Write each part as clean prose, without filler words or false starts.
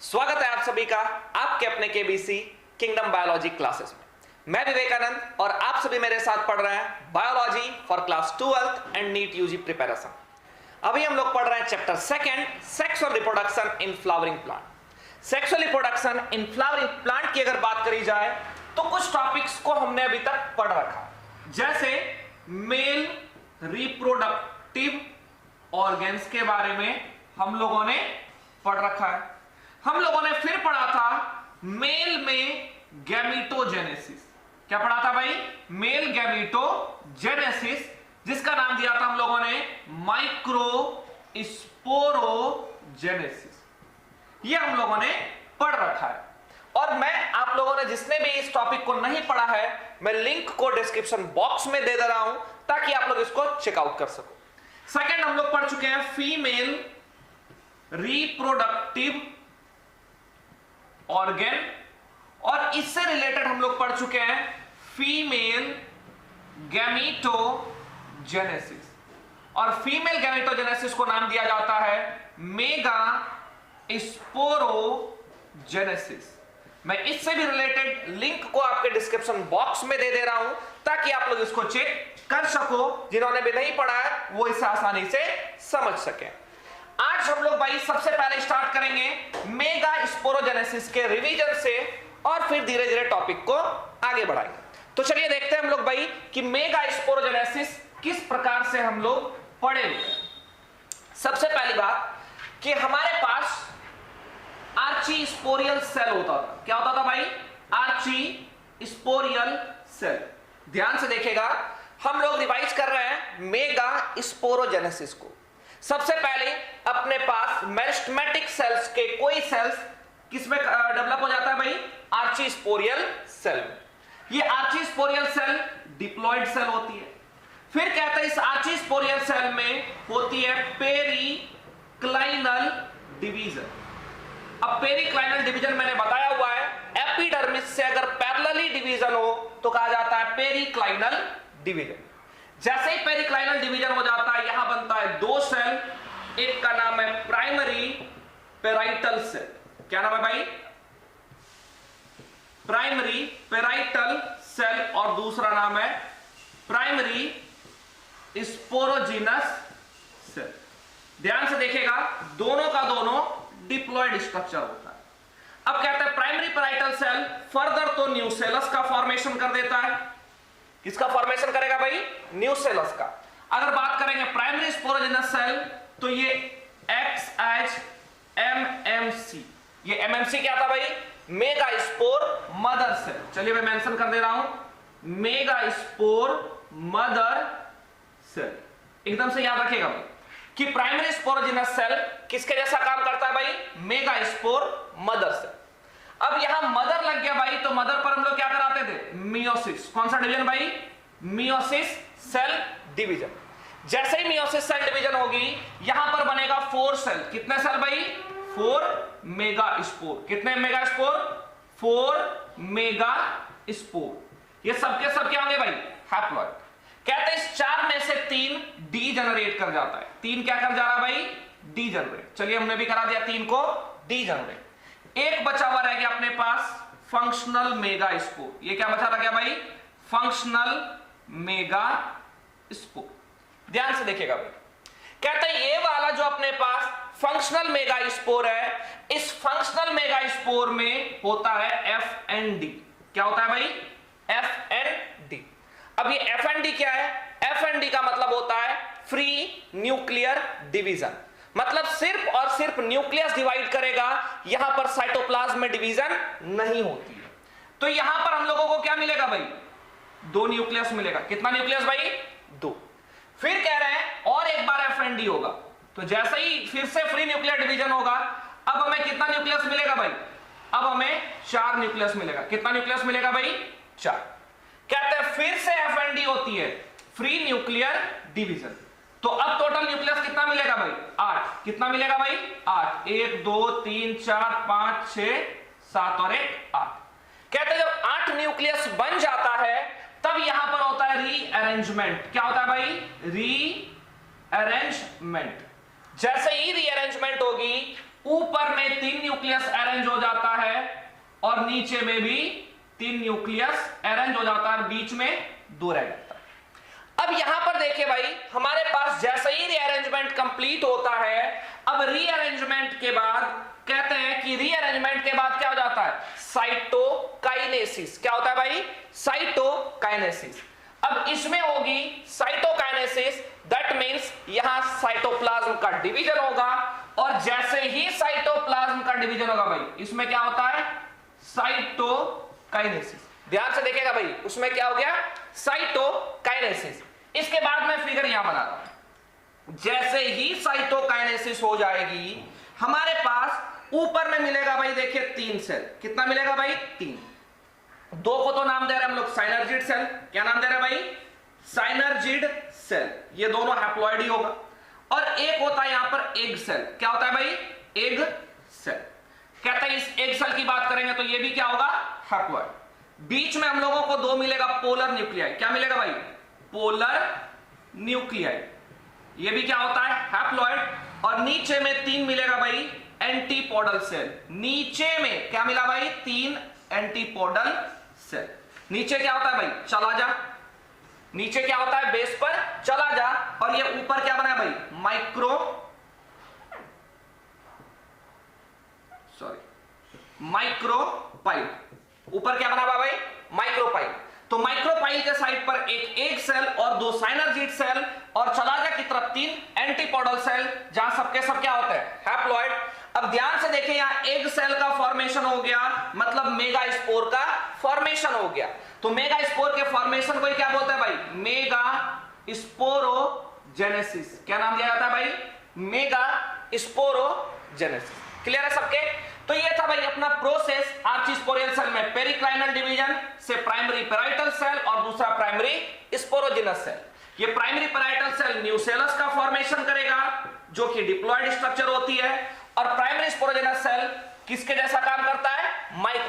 स्वागत है आप सभी का आपके अपने केबीसी किंगडम बायोलॉजी क्लासेस में। मैं विवेकानंद और आप सभी मेरे साथ पढ़ रहे हैं biology for class 12th and NEET UG preparation. अभी हम लोग पढ़ रहे हैं chapter second, sexual reproduction in flowering plant. Sexual reproduction in flowering plant की अगर बात करी जाए तो कुछ टॉपिक्स को हमने अभी तक पढ़ रखा, जैसे मेल रिप्रोडक्टिव ऑर्गन्स के बारे में हम लोगों ने पढ़ रखा है। हम लोगों ने फिर पढ़ा था मेल में गैमीटोजेनेसिस। क्या पढ़ा था भाई? मेल गैमीटोजेनेसिस, जिसका नाम दिया था हम लोगों ने माइक्रोस्पोरोजेनेसिस। ये हम लोगों ने पढ़ रखा है। और मैं आप लोगों ने जिसने भी इस टॉपिक को नहीं पढ़ा है, मैं लिंक को डिस्क्रिप्शन बॉक्स में दे रहा हूं ताकि आप लोग इसको चेकआउट कर सको। सेकंड हम लोग पढ़ चुके हैं फीमेल रिप्रोडक्टिव ऑर्गन, और इससे रिलेटेड हम लोग पढ़ चुके हैं फीमेल गैमीटोजेनेसिस। और फीमेल गैमीटोजेनेसिस को नाम दिया जाता है मेगा स्पोरोजेनेसिस। मैं इससे भी रिलेटेड लिंक को आपके डिस्क्रिप्शन बॉक्स में दे रहा हूं ताकि आप लोग इसको चेक कर सको, जिन्होंने भी नहीं पढ़ा है वो इसे आसानी से समझ सके। आज हम लोग भाई सबसे पहले स्टार्ट करेंगे मेगा स्पोरोजेनेसिस के रिवीजन से, और फिर धीरे धीरे टॉपिक को आगे बढ़ाएंगे। तो चलिए देखते हैं हम लोग भाई कि मेगा स्पोरोजेनेसिस किस प्रकार से हम लोग पढ़े हुए हैं। सबसे पहली बात कि हमारे पास आर्चीस्पोरियल सेल होता था। क्या होता था भाई? आर्चीस्पोरियल सेल। ध्यान से देखिएगा, हम लोग रिवाइज कर रहे हैं मेगा स्पोरोजेनेसिस को। सबसे पहले अपने पास मेरिस्टेमेटिक सेल्स के कोई सेल्स किसमें डेवलप हो जाता है भाई? आर्चीस्पोरियल सेल। ये आर्चीस्पोरियल सेल डिप्लॉयड सेल होती है। फिर कहते हैं इस आर्चीस्पोरियल सेल में होती है पेरिक्लाइनल डिवीजन। अब पेरिक्लाइनल डिवीजन मैंने बताया हुआ है, एपिडर्मिस से अगर पैरेलली डिवीजन हो तो कहा जाता है पेरिक्लाइनल डिवीजन। जैसे ही पेरिक्लाइनल डिवीजन हो जाता है, यहां बनता है दो सेल, एक का नाम है प्राइमरी पेराइटल सेल। क्या नाम है भाई? Primary parietal cell. और दूसरा नाम है प्राइमरी स्पोरोजिनस सेल। ध्यान से देखिएगा, दोनों का दोनों डिप्लॉयड स्ट्रक्चर होता है। अब कहते हैं प्राइमरी पेराइटल सेल फर्दर तो न्यूसेलस का फॉर्मेशन कर देता है। किसका फॉर्मेशन करेगा भाई? न्यूसेलस का। अगर बात करेंगे प्राइमरी स्पोरोजिनस सेल तो ये एक्स एज एमएमसी। ये एमएमसी क्या था भाई? Mega spore mother cell. चलिए मैं मेंशन कर दे रहा हूं, मेगा स्पोर मदर सेल। एकदम से याद रखिएगा भाई कि प्राइमरी स्पोरोजिनस सेल किसके जैसा काम करता है भाई? Mega spore mother cell. अब यहां मदर लग गया भाई, तो मदर पर हम लोग क्या कराते थे? मियोसिस। कौन सा डिवीजन भाई? Meiosis cell division. जैसे ही मियोसिस सेल डिवीजन होगी, यहां पर बनेगा 4 सेल। कितने सेल भाई? 4 मेगा स्पोर। कितने मेगा स्पोर? 4 mega spore. ये सबके सब क्या होंगे भाई? हैप्लॉइड। कहते हैं इस 4 में से 3 डी जनरेट कर जाता है। 3 क्या कर जा रहा है भाई? D generate. चलिए हमने भी करा दिया 3 को डी जनरेट। एक बचा हुआ रह गया अपने पास फंक्शनल मेगा स्पोर। ये क्या बचा रह गया भाई? Functional mega spore. ध्यान से देखिएगा भाई, कहते हैं ये वाला जो अपने पास फंक्शनल मेगा स्पोर है, इस फंक्शनल मेगा स्पोर में होता है एफ एंड डी। क्या होता है भाई? F and D. अब ये एफ एंड डी क्या है? एफ एंड डी का मतलब होता है फ्री न्यूक्लियर डिवीजन। मतलब सिर्फ और सिर्फ न्यूक्लियस डिवाइड करेगा, यहां पर साइटोप्लाज्म में डिवीजन नहीं होती है। तो यहां पर हम लोगों को क्या मिलेगा भाई? 2 न्यूक्लियस मिलेगा। कितना न्यूक्लियस भाई? 2। फिर कह रहे हैं और एक बार एफ एंड डी होगा, तो जैसे ही फिर से फ्री न्यूक्लियर डिवीजन होगा, अब हमें कितना न्यूक्लियस मिलेगा भाई? अब हमें 4 न्यूक्लियस मिलेगा। कितना न्यूक्लियस मिलेगा भाई? 4। कहते हैं फिर से एफ एंड डी होती है फ्री न्यूक्लियर डिवीजन, तो अब टोटल न्यूक्लियस कितना मिलेगा भाई? 8। कितना मिलेगा भाई? 8। 1 2 3 4 5 6 7 और 1 8। कहते हैं जब 8 न्यूक्लियस बन जाता है, तब यहां पर होता है रीअरेंजमेंट। क्या होता है भाई? रीअरेंजमेंट। जैसे ही रीअरेंजमेंट होगी, ऊपर में 3 न्यूक्लियस अरेंज हो जाता है और नीचे में भी 3 न्यूक्लियस अरेंज हो जाता है, बीच में 2 रह जाता है। अब यहां पर देखिए भाई, हमारे पास जैसे ही रीअरेंजमेंट कंप्लीट होता है, अब रीअरेंजमेंट के बाद कहते हैं कि रीअरेंजमेंट के बाद क्या हो जाता है, साइटोकाइनेसिस। क्या होता है भाई, साइटोकाइनेसिस। अब इसमें होगी साइटोकाइनेसिस, दैट मींस यहां साइटोप्लाज्म का डिवीजन होगा, और जैसे ही साइटोप्लाज्म का डिवीजन होगा भाई, इसमें क्या होता है, साइटोकाइनेसिस। ध्यान से देखिएगा भाई, उसमें क्या हो गया, साइटोकाइनेसिस। इसके बाद मैं फिगर यहां बना रहा हूं, जैसे ही साइटोकाइनेसिस हो जाएगी, हमारे पास ऊपर में मिलेगा भाई, देखिए 3 सेल। कितना मिलेगा भाई, 3। 2 को तो नाम दे रहे हैं हम लोग साइनर्जिड सेल। क्या नाम दे रहे हैं भाई, साइनर्जिड सेल। ये दोनों हैप्लॉइड ही होगा। और एक होता है यहां पर एग सेल। क्या होता है भाई, एग सेल। कहते हैं इस एग सेल की बात करेंगे तो ये भी क्या होगा, हैप्लॉइड। बीच में हम लोगों को 2 मिलेगा पोलर न्यूक्लियाई। क्या मिलेगा भाई, पोलर न्यूक्लियाई। ये भी क्या होता है, हैप्लॉइड। और नीचे में 3 मिलेगा भाई एंटीपोडल सेल। नीचे में क्या मिला भाई, 3 एंटीपोडल सेल। नीचे क्या होता है भाई, चला जा। नीचे क्या होता है, बेस पर चला जा। और ये ऊपर क्या बना है भाई, माइक्रोपाइल। ऊपर क्या बना हुआ भाई, माइक्रोपाइल। तो माइक्रोपाइल के साइड पर एक एग सेल और 2 साइनर्जिड सेल, और चला जा की तरफ 3 एंटीपोडल सेल, जहां सबके सब क्या होते हैं, हैप्लॉइड। अब ध्यान से देखें, यहां एग सेल का फॉर्मेशन हो गया, मतलब मेगा स्पोर का फॉर्मेशन हो गया। तो मेगा स्पोर के फॉर्मेशन को क्या बोलते हैं भाई, मेगा स्पोरोजेनेसिस। क्या नाम दिया जाता है भाई, मेगा स्पोरोजेनेसिस। क्लियर है सबके। तो ये था भाई अपना प्रोसेस आर्चिस्पोरियल सेल में, पेरिक्लाइनल डिवीजन से प्राइमरी पेराइटल सेल और दूसरा प्राइमरी स्पोरोजिनस सेल। ये प्राइमरी पेराइटल सेल न्यूसेलस का फॉर्मेशन करेगा, जो कि डिप्लॉयड स्ट्रक्चर होती है, और प्राइमरी स्पोरोजिनस सेल किसके जैसा काम करता है,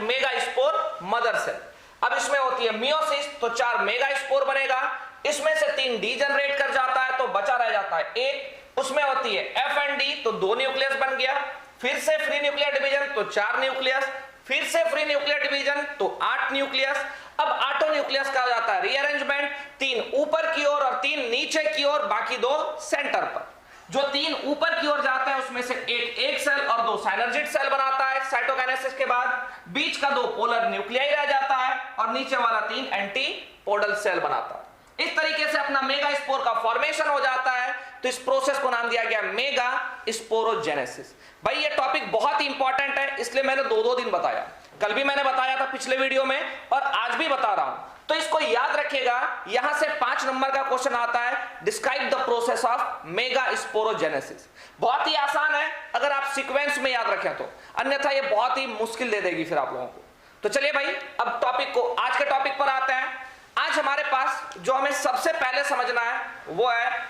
मेगा स्पोर मदर सेल। अब इसमें होती है मियोसिस, तो 4 मेगा स्पोर बनेगा, इसमें से 3 डीजनरेट कर जाता है, तो बचा रह जाता है 1। उसमें होती है एफ एंड डी, तो 2 न्यूक्लियस बन गया। फिर से फ्री न्यूक्लियर डिवीजन, तो 4 न्यूक्लियस। फिर से फ्री न्यूक्लियर डिवीजन, तो 8 न्यूक्लियस। अब 8 न्यूक्लियस का हो जाता है रीअरेंजमेंट, 3 ऊपर की ओर और 3 नीचे की ओर, बाकी 2 सेंटर पर। जो 3 ऊपर की ओर जाता है उसमें से एक एग सेल और 2 साइनर्जिड सेल बनाता है साइटोकाइनेसिस के बाद। बीच का 2 पोलर न्यूक्लियाई रह जाता है, और नीचे वाला 3 एंटीपोडल सेल बनाता है। इस तरीके से अपना मेगा स्पोर का फॉर्मेशन हो जाता है। तो इस प्रोसेस को नाम दिया गया मेगा स्पोरोजेनेसिस। भाई ये टॉपिक बहुत ही इंपॉर्टेंट है, इसलिए मैंने 2-2 दिन बताया। कल भी मैंने बताया था पिछले वीडियो में, और आज भी बता रहा हूं। तो इसको याद रखिएगा, यहां से 5 नंबर का क्वेश्चन आता है, describe the process of mega sporogenesis. बहुत ही आसान है अगर आप सीक्वेंस में याद रखें तो, अन्यथा ये बहुत ही मुश्किल दे देगी फिर आप लोगों को। तो चलिए भाई, अब टॉपिक को, आज के टॉपिक पर आते हैं। आज हमारे पास जो हमें सबसे पहले समझना है वो है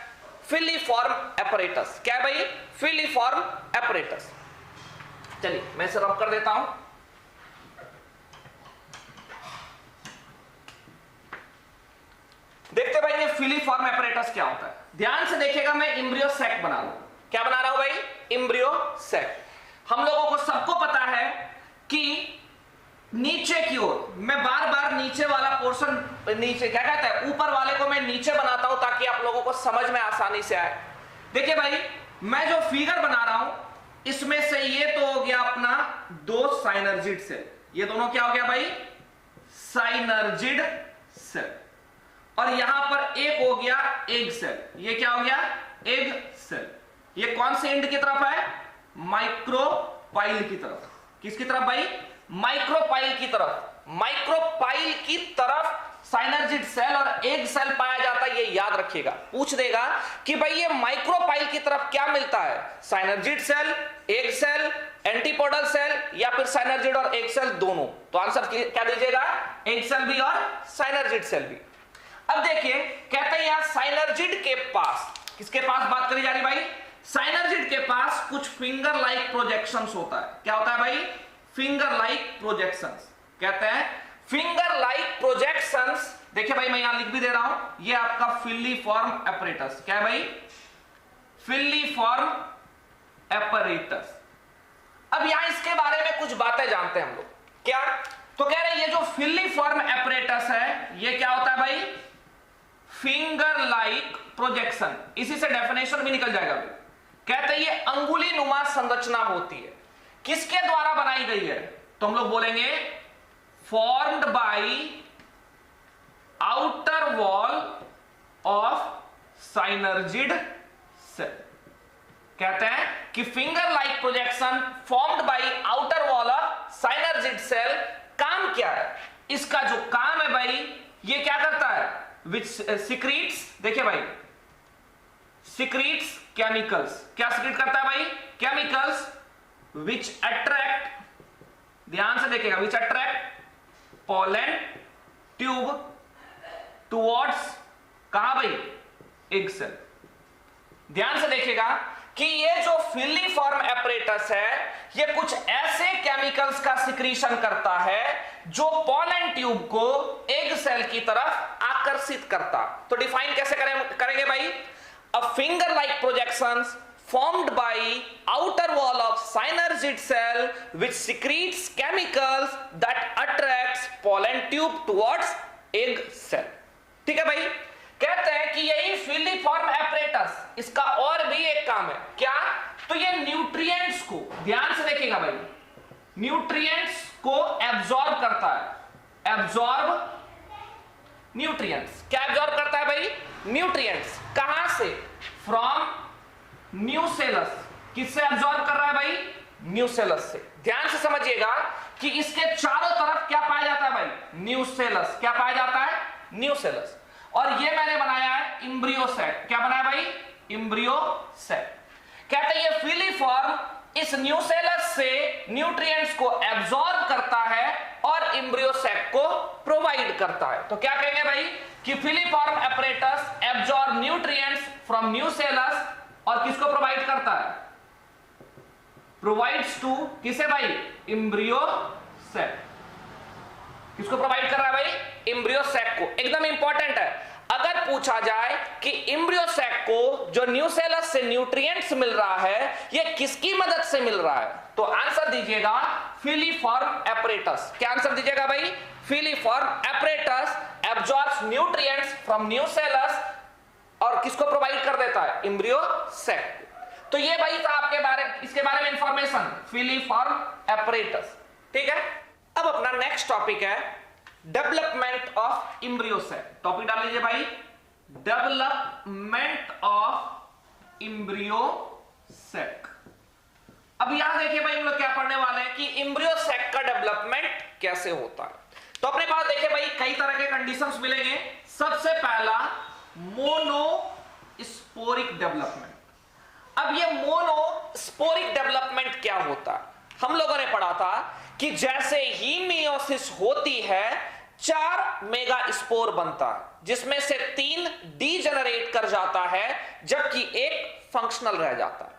फिलीफॉर्म एपरेटस। क्या है भाई, फिलीफॉर्म एपरेटस। चलिए मैं इसे रब कर देता हूं। देखते भाई ये फिलीफॉर्म एपरेटस क्या होता है। ध्यान से देखिएगा, मैं एम्ब्रियो सैक बना रहा हूं। क्या बना रहा हूं भाई, एम्ब्रियो सैक। हम लोगों को सबको पता है कि नीचे की ओर, मैं बार बार नीचे वाला पोर्शन, नीचे क्या कहता है, ऊपर वाले को मैं नीचे बनाता हूं ताकि आप लोगों को समझ में आसानी से आए। देखिए भाई, मैं जो फिगर बना रहा हूं इसमें से ये तो हो गया अपना 2 साइनर्जिड सेल। ये दोनों क्या हो गया भाई, साइनर्जिड सेल। और यहां पर एक हो गया एग सेल। ये क्या हो गया, एग सेल। ये कौन से एंड की तरफ है, माइक्रोपाइल की तरफ। किसकी तरफ भाई, माइक्रोपाइल की तरफ। माइक्रोपाइल की तरफ साइनर्जिड सेल और एग सेल पाया जाता है। ये याद रखिएगा, पूछ देगा कि भाई ये माइक्रोपाइल की तरफ क्या मिलता है, synergid cell, egg cell, antipodal cell, या फिर साइनर्जिड और एग सेल दोनों। तो आंसर क्या दीजिएगा, एग सेल भी और साइनर्जिड सेल भी। अब देखिए, कहते हैं यहां साइनर्जिड के पास, किसके पास बात करी जा रही भाई, साइनर्जिड के पास कुछ फिंगर लाइक प्रोजेक्शंस होता है। क्या होता है भाई, फिंगर लाइक प्रोजेक्शंस। कहते हैं फिंगर लाइक प्रोजेक्शंस। देखिए भाई, मैं यहां लिख भी दे रहा हूं, ये आपका फिलीफॉर्म एपरेटस। क्या है भाई, फिलीफॉर्म एपरेटस। अब यहां इसके बारे में कुछ बातें जानते हैं हम लोग। क्या? तो कह रहे हैं ये जो फिलिफॉर्म एपरेटस है ये क्या होता है भाई? Finger like projection. इसी से डेफिनेशन भी निकल जाएगा भाई। कहते हैं ये अंगुली नुमा संरचना होती है। किसके द्वारा बनाई गई है? तो हम लोग बोलेंगे formed by outer wall of synergid cell. कहते हैं कि finger like projection formed by outer wall of synergid cell. काम क्या है इसका? जो काम है भाई ये क्या करता है? विच सिक्रीट्स, देखिए भाई, सिक्रीट्स केमिकल्स। क्या सिक्रीट करता है भाई? केमिकल्स विच अट्रैक्ट, ध्यान से देखिएगा, which attract pollen tube towards, कहां भाई? Egg cell. ध्यान से देखिएगा कि ये जो फिलिफॉर्म एपरेटस है ये कुछ ऐसे केमिकल्स का सिक्रीशन करता है जो पोलन ट्यूब को एग सेल की तरफ आकर्षित करता। तो डिफाइन कैसे करेंगे भाई? A finger like projections formed by outer wall of synergid cell which secretes chemicals that attracts pollen tube towards egg cell। ठीक है भाई? कहते हैं कि यही फिलिफॉर्म एपरेटस, इसका और भी एक काम है। क्या? तो ये न्यूट्रिएंट्स को, ध्यान से देखिएगा भाई, न्यूट्रिएंट्स को एब्जॉर्ब करता है। Absorb nutrients. क्या एब्जॉर्ब करता है भाई? न्यूट्रिएंट्स। कहां से? From nucellus. किससे एब्जॉर्ब कर रहा है भाई? न्यूसेलस से। ध्यान से समझिएगा कि इसके चारों तरफ क्या पाया जाता है भाई? न्यूसेलस। क्या पाया जाता है? न्यूसेलस। और ये मैंने बनाया है इम्ब्रियो सेक। क्या बनाया भाई? इम्ब्रियो सेक। कहते हैं ये फिलिफॉर्म इस न्यूसेलस से न्यूट्रिएंट्स को एब्जॉर्ब करता है और इम्ब्रियो सेक को प्रोवाइड करता है। तो क्या कहेंगे भाई कि filiform apparatus absorb nutrients from nucellus और किसको प्रोवाइड करता है? प्रोवाइड्स टू, किसे भाई? Embryo sac. किसको प्रोवाइड कर रहा है भाई? इम्ब्रियो सेक को। एकदम इंपॉर्टेंट है, अगर पूछा जाए कि इम्ब्रियो सेक को जो न्यूसेलस से न्यूट्रिएंट्स मिल रहा है ये किसकी मदद से मिल रहा है, तो आंसर दीजिएगा फिलिफॉर्म एपरेटस। क्या आंसर दीजिएगा भाई? Filiform apparatus absorbs nutrients from nucellus और किसको प्रोवाइड कर देता है? Embryo sac. तो ये भाई था आपके बारे, इसके बारे में इंफॉर्मेशन, फिलिफॉर्म एपरेटस। ठीक है? अब अपना नेक्स्ट टॉपिक है development of embryo sac. Topic डाल लीजिए भाई, डेवलपमेंट ऑफ इम्ब्रियो सेक। अब यहां देखिए भाई हम लोग क्या पढ़ने वाले हैं कि इम्ब्रियो सेक का डेवलपमेंट कैसे होता है। तो अपने पास देखिए भाई कई तरह के कंडीशंस मिलेंगे। सबसे पहला मोनोस्पोरिक डेवलपमेंट। अब ये मोनोस्पोरिक डेवलपमेंट क्या होता है? हम लोगों ने पढ़ा था कि जैसे ही मियोसिस होती है 4 मेगा स्पोर बनता है जिसमें से 3 डीजेनरेट कर जाता है जबकि एक फंक्शनल रह जाता है।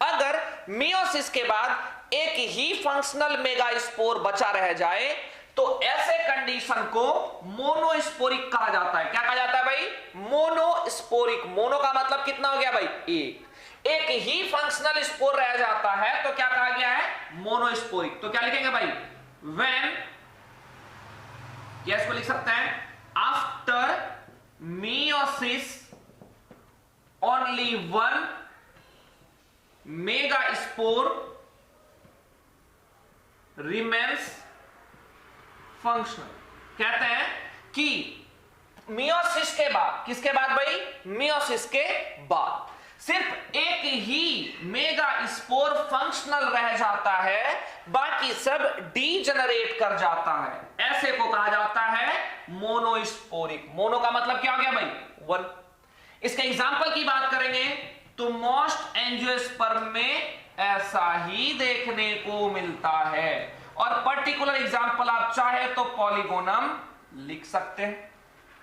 अगर मियोसिस के बाद एक ही फंक्शनल मेगा स्पोर बचा रह जाए तो ऐसे कंडीशन को मोनोस्पोरिक कहा जाता है। क्या कहा जाता है भाई? मोनोस्पोरिक। मोनो का मतलब कितना हो गया भाई? एक ही फंक्शनल स्पोर रह जाता है तो क्या कहा गया है? मोनोस्पोरिक। तो क्या लिखेंगे भाई? व्हेन, या इसको लिख सकते हैं after meiosis only 1 mega spore remains functional. कहते हैं कि मियोसिस के बाद, किसके बाद भाई? मियोसिस के बाद सिर्फ एक ही मेगा स्पोर फंक्शनल रह जाता है, बाकी सब डीजेनरेट कर जाता है। ऐसे को कहा जाता है मोनोस्पोरिक। मोनो का मतलब क्या हो गया भाई? 1। इसके एग्जांपल की बात करेंगे तो मोस्ट एंजियोस्पर्म में ऐसा ही देखने को मिलता है। और पर्टिकुलर एग्जांपल आप चाहे तो पॉलीगोनम लिख सकते हैं।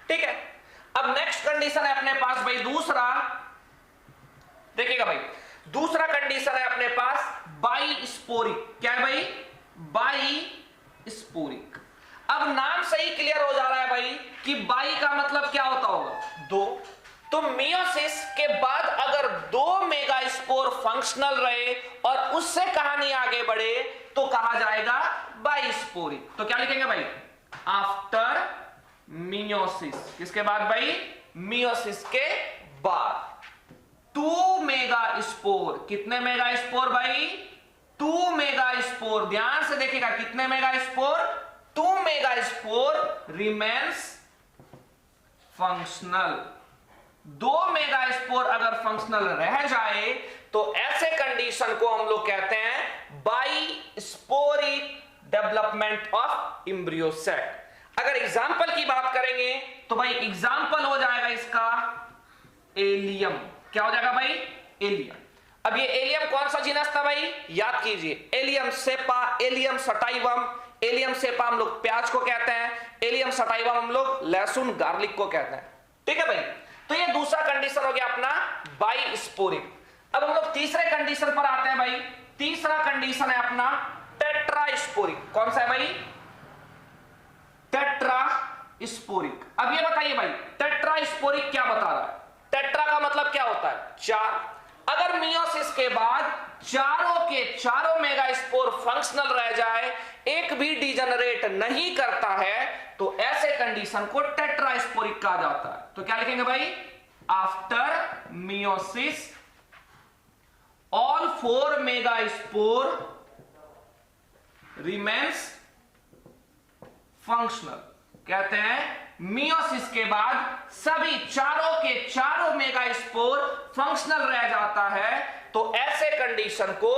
ठीक है? अब नेक्स्ट कंडीशन है अपने पास भाई दूसरा, देखिएगा भाई दूसरा कंडीशन है अपने पास बाइस्पोरिक। क्या है भाई? बाइस्पोरिक। अब नाम से ही क्लियर हो जा रहा है भाई कि बाई का मतलब क्या होता होगा? 2, तो मियोसिस के बाद अगर 2 मेगास्पोर फंक्शनल रहे और उससे कहानी आगे बढ़े तो कहा जाएगा बाइस्पोरिक। तो क्या लिखेंगे भाई, आफ्टर मियोसिस, किसके बाद भाई, मियोसिस के बाद 2 मेगास्पोर, कितने मेगास्पोर भाई, 2 मेगास्पोर, ध्यान से देखिएगा कितने megaspore, 2 megaspore remains functional. 2 megaspore अगर फंक्शनल रह जाए तो ऐसे कंडीशन को हम लोग कहते हैं बाइस्पोरिक डेवलपमेंट ऑफ एम्ब्रियो सेट। अगर एग्जाम्पल की बात करेंगे तो भाई एग्जाम्पल हो जाएगा इसका एलियम। क्या हो जाएगा भाई, एलियम। अब ये एलियम कौन सा जीनस था भाई, याद कीजिए, Allium cepa, Allium sativum. Allium cepa हम लोग प्याज को कहते हैं, एलियम सटाइवम हम लोग लहसुन गार्लिक को कहते हैं। ठीक है भाई, तो ये दूसरा कंडीशन हो गया अपना बाइस्पोरिक। अब हम लोग तीसरे कंडीशन पर आते हैं भाई। तीसरा कंडीशन है अपना टेट्रास्पोरिक। कौन सा है भाई, टेट्रास्पोरिक। अब ये बताइए भाई टेट्रास्पोरिक क्या बता रहा है, टेट्रा का मतलब क्या होता है, 4। अगर मियोसिस के बाद चारों के चारों मेगास्पोर फंक्शनल रह जाए, एक भी डिजेनरेट नहीं करता है, तो ऐसे कंडीशन को टेट्रास्पोरिक कहा जाता है। तो क्या लिखेंगे भाई, after meiosis all 4 megaspore remains functional. कहते हैं मियोसिस के बाद सभी चारों के चारों मेगास्पोर फंक्शनल रह जाता है, तो ऐसे कंडीशन को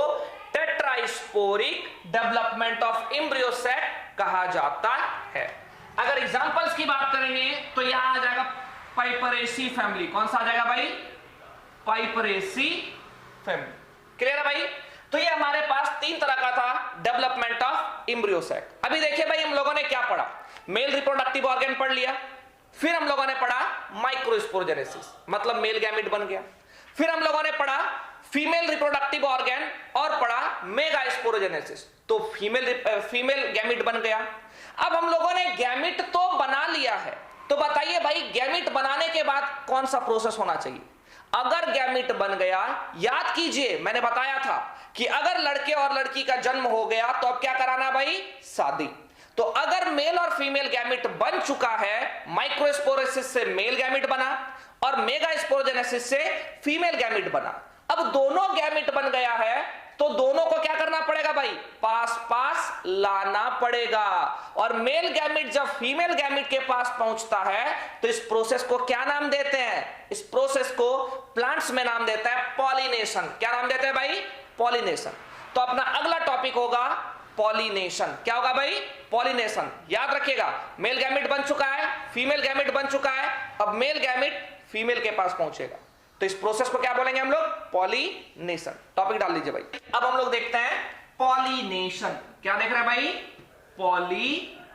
tetrasporic development of embryo set कहा जाता है। अगर एग्जांपल्स की बात करेंगे तो यहां आ जाएगा पाइपरेसी फैमिली। कौन सा आ जाएगा भाई, पाइपरेसी फैमिली। क्लियर है भाई, तो ये हमारे पास 3 तरह का था डेवलपमेंट ऑफ एम्ब्रियो सेट। अभी देखिए भाई हम लोगों ने क्या पढ़ा, मेल रिप्रोडक्टिव ऑर्गन पढ़ लिया, फिर हम लोगों ने पढ़ा माइक्रोस्पोरोजेनेसिस, मतलब मेल गैमेट बन गया। फिर हम लोगों ने पढ़ा फीमेल रिप्रोडक्टिव ऑर्गन और पढ़ा मेगास्पोरोजेनेसिस, तो फीमेल गैमेट बन गया। अब हम लोगों ने गैमेट तो बना लिया है, तो बताइए भाई गैमेट बनाने के बाद कौन सा प्रोसेस होना चाहिए। अगर गैमेट बन गया, याद कीजिए मैंने बताया था कि अगर लड़के और लड़की का जन्म हो गया तो अब क्या कराना भाई, शादी। तो अगर मेल और फीमेल गैमेट बन चुका है, माइक्रोस्पोरोसिस से मेल गैमेट बना और मेगास्पोरोजेनेसिस से फीमेल गैमेट बना। अब दोनों गैमेट बन गया है तो दोनों को क्या करना पड़ेगा भाई, पास पास लाना पड़ेगा। और मेल गैमेट जब फीमेल गैमेट के पास पहुंचता है तो इस प्रोसेस को क्या नाम देते हैं, इस प्रोसेस को प्लांट्स में नाम देता है पॉलिनेशन। क्या नाम देते हैं भाई, पॉलिनेशन। तो अपना अगला टॉपिक होगा पॉलिनेशन। क्या होगा भाई, पॉलिनेशन। याद रखिएगा मेल गैमेट बन चुका है, फीमेल गैमेट बन चुका है, अब मेल गैमेट फीमेल के पास पहुंचेगा, तो इस प्रोसेस को क्या बोलेंगे हम लोग, पॉलिनेशन। टॉपिक डाल लीजिए भाई। अब हम लोग देखते हैं पॉलिनेशन। क्या देख रहे हैं भाई, पॉलिनेशन।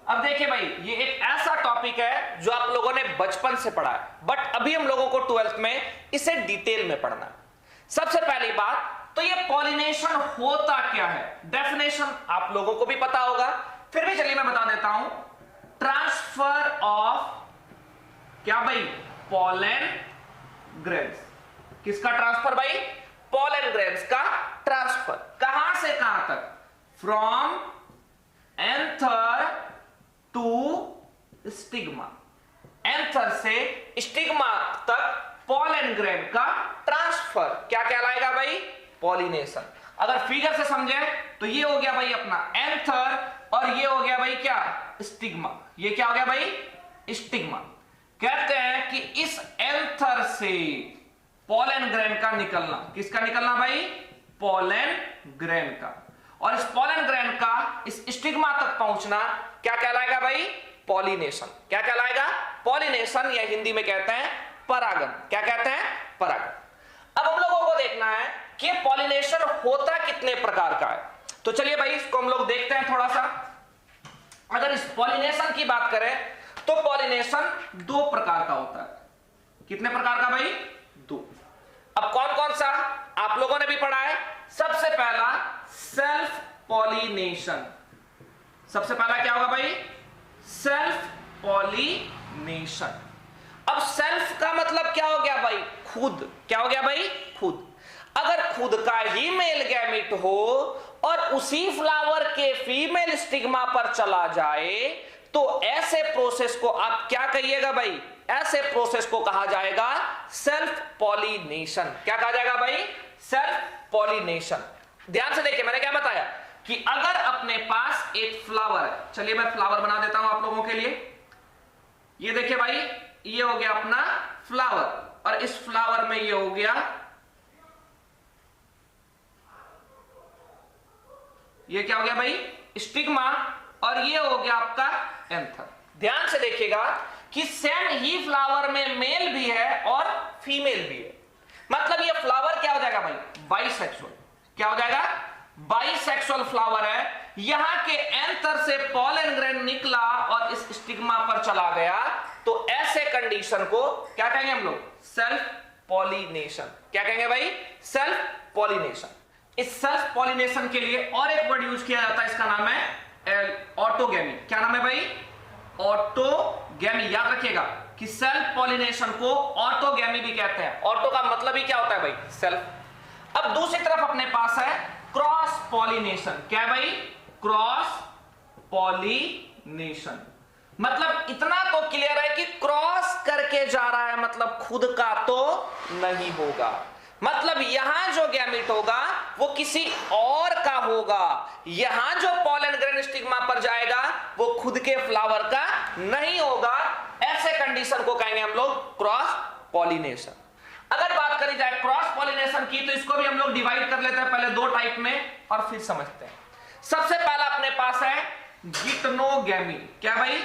अब देखिए भाई ये एक ऐसा टॉपिक है जो आप लोगों ने बचपन से पढ़ा है, बट अभी हम लोगों को 12th में इसे डिटेल में पढ़ना है। सबसे पहली बात तो ये पॉलिनेशन होता क्या है, डेफिनेशन आप लोगों को भी पता होगा, फिर भी चलिए मैं बता देता हूं। ट्रांसफर ऑफ क्या भाई, पॉलन ग्रेन्स। किसका ट्रांसफर भाई, पॉलन ग्रेन्स का ट्रांसफर। कहां से कहां तक, from anther to stigma. Anther से स्टिग्मा तक पॉलन ग्रेन का ट्रांसफर क्या कहलाएगा भाई, पॉलिनेशन। अगर फिगर से समझे तो ये हो गया भाई अपना एंथर और ये हो गया भाई क्या, स्टिग्मा। ये क्या हो गया भाई, स्टिग्मा। कहते हैं कि इस एंथर से पॉलन ग्रेन का निकलना, किसका निकलना भाई, पॉलन ग्रेन का, और इस पॉलन ग्रेन का इस स्टिग्मा तक पहुंचना क्या कहलाएगा भाई, पॉलिनेशन। क्या कहलाएगा, पॉलिनेशन, या हिंदी में कहते हैं परागन। क्या कहते हैं, परागन। अब हम लोगों को देखना है कि पॉलिनेशन होता कितने प्रकार का है, तो चलिए भाई इसको हम लोग देखते हैं थोड़ा सा। अगर इस पॉलिनेशन की बात करें तो पॉलिनेशन 2 प्रकार का होता है। कितने प्रकार का भाई, 2। अब कौन कौन सा आप लोगों ने भी पढ़ा है। सबसे पहला सेल्फ पॉलिनेशन। सबसे पहला क्या होगा भाई, सेल्फ पॉलिनेशन। सेल्फ का मतलब क्या हो गया भाई? खुद। क्या हो गया भाई? खुद। अगर खुद का ही मेल गैमिट हो और उसी फ्लावर के फीमेल स्टिग्मा पर चला जाए तो ऐसे प्रोसेस को आप क्या कहिएगा भाई? ऐसे प्रोसेस को कहा जाएगा सेल्फ पॉलिनेशन। क्या कहा जाएगा भाई? Self pollination. ध्यान से देखिए, मैंने क्या बताया कि अगर अपने पास एक फ्लावर है, चलिए मैं फ्लावर बना देता हूं आप लोगों के लिए। ये देखिए भाई, ये हो गया अपना फ्लावर और इस फ्लावर में ये हो गया, ये क्या हो गया भाई? स्टिग्मा, और ये हो गया आपका एंथर। ध्यान से देखिएगा कि सेम ही फ्लावर में मेल भी है और फीमेल भी है, मतलब ये फ्लावर क्या हो जाएगा भाई? बाइसेक्सुअल। क्या हो जाएगा? बाइसेक्सुअल फ्लावर है। यहां के एंथर से पॉलन ग्रेन निकला और इस स्टिग्मा पर चला गया, तो ऐसे कंडीशन को क्या कहेंगे हम लोग? Self pollination. क्या कहेंगे भाई? Self pollination. इस सेल्फ पॉलिनेशन के लिए और एक वर्ड यूज किया जाता है, इसका नाम है ऑटोगेमी। क्या नाम है भाई? ऑटोगेमी। याद रखिएगा कि सेल्फ पॉलिनेशन को ऑटोगेमी भी कहते हैं। ऑटो का मतलब ही क्या होता है भाई? सेल्फ। अब दूसरी तरफ अपने पास है क्रॉस पॉलिनेशन। क्या है भाई? Cross pollination. मतलब इतना तो क्लियर है कि क्रॉस करके जा रहा है, मतलब खुद का तो नहीं होगा। मतलब यहां जो गैमेट होगा वो किसी और का होगा। यहां जो पॉलन ग्रेन स्टिग्मा पर जाएगा वो खुद के फ्लावर का नहीं होगा। ऐसे कंडीशन को कहेंगे हम लोग क्रॉस पॉलिनेशन। अगर बात करी जाए क्रॉस पॉलिनेशन की, तो इसको भी हम लोग डिवाइड कर लेते हैं पहले दो टाइप में और फिर समझते हैं। सबसे पहला अपने पास है गिटनोगैमी। क्या भाई?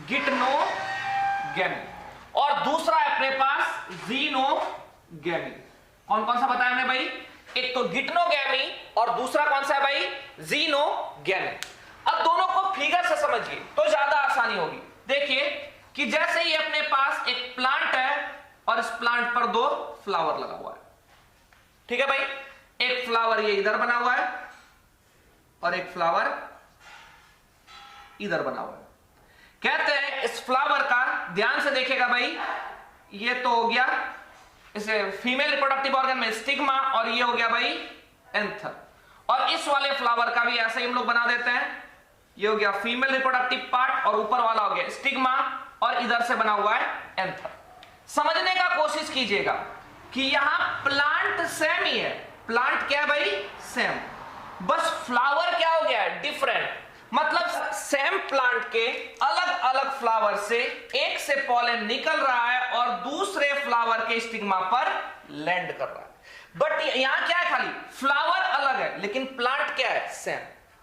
गिटनोगैमी। और दूसरा है अपने पास जीनोगैमी। कौन कौन सा बताया हमने भाई? एक तो गिटनोगैमी और दूसरा कौन सा है भाई? जीनोगैमी। अब दोनों को फिगर से समझिए तो ज्यादा आसानी होगी। देखिए कि जैसे ही अपने पास एक प्लांट है और इस प्लांट पर दो फ्लावर लगा हुआ है, ठीक है भाई? एक फ्लावर ये इधर बना हुआ है और एक फ्लावर इधर बना हुआ है। कहते हैं इस फ्लावर का, ध्यान से देखिएगा भाई, ये तो हो गया इसे फीमेल रिप्रोडक्टिव ऑर्गन में स्टिग्मा और ये हो गया भाई एंथर। और इस वाले फ्लावर का भी ऐसे ही हम लोग बना देते हैं। ये हो गया फीमेल रिप्रोडक्टिव पार्ट और ऊपर वाला हो गया स्टिग्मा और इधर से बना हुआ है एंथर। समझने का कोशिश कीजिएगा कि यहां प्लांट सेम ही है। प्लांट क्या है भाई? सेम, बस फ्लावर क्या हो गया है? डिफरेंट। मतलब सेम प्लांट के अलग अलग फ्लावर से एक से पॉलन निकल रहा है और दूसरे फ्लावर के स्टिग्मा पर लैंड कर रहा है। बट यहां क्या है? खाली फ्लावर अलग है लेकिन प्लांट क्या है? सेम।